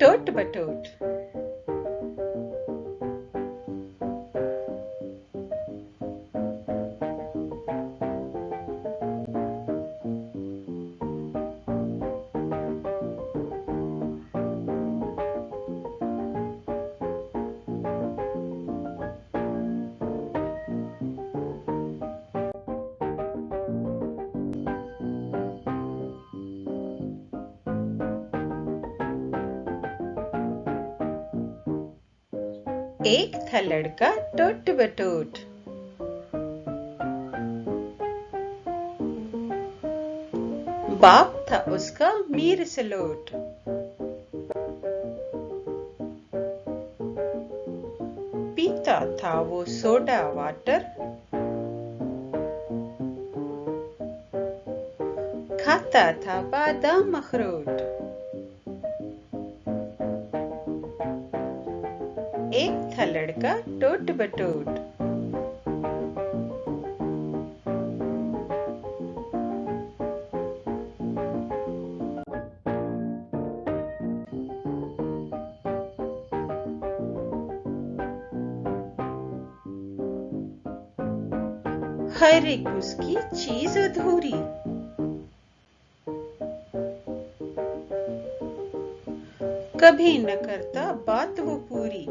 टोट बटोट। एक था लड़का टोट बटोट। बाप था उसका मीर सलोट। पीता था वो सोडा वाटर। खाता था बादाम अखरोट। एक था लड़का टोट बटोट। हर एक उसकी चीज अधूरी। कभी न करता बात वो पूरी।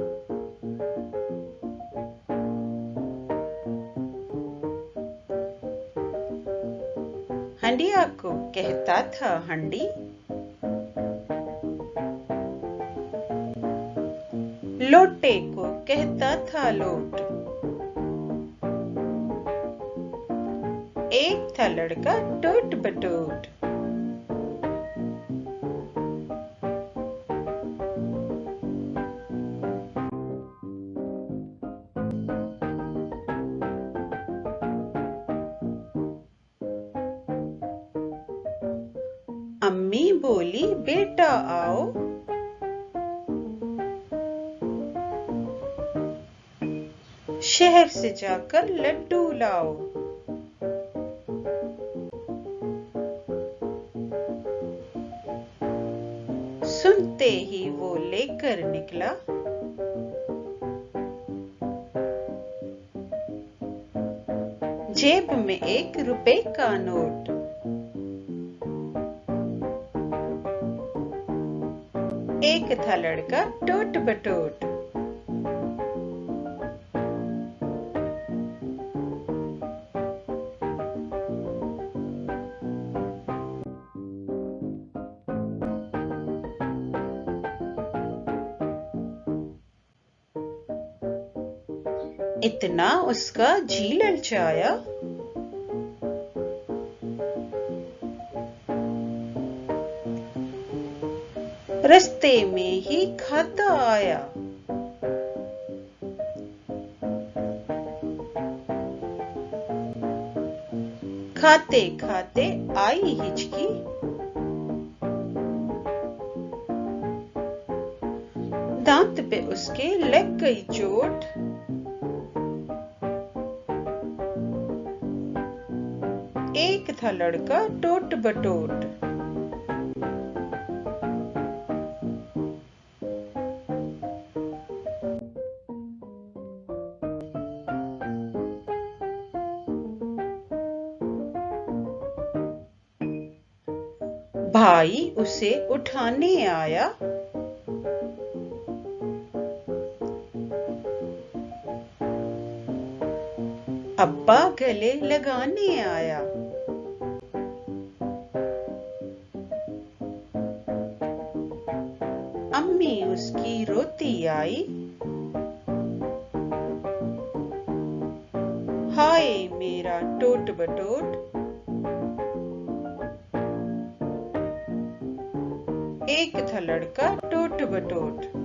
हंडिया को कहता था हंडी। लोटे को कहता था लोट। एक था लड़का टोट बटोट। अम्मी बोली बेटा आओ। शहर से जाकर लड्डू लाओ। सुनते ही वो लेकर निकला। जेब में 1 रुपए का नोट। एक था लड़का टोट बटोट। इतना उसका जी ललचाया। रास्ते में ही खाता आया। खाते खाते आई हिचकी। दांत पे उसके लग गई चोट। एक था लड़का टोट बटोट। भाई उसे उठाने आया। अब्बा गले लगाने आया। अम्मी उसकी रोती आई। हाय मेरा टोट बटोट। एक था लड़का टोट बटोट।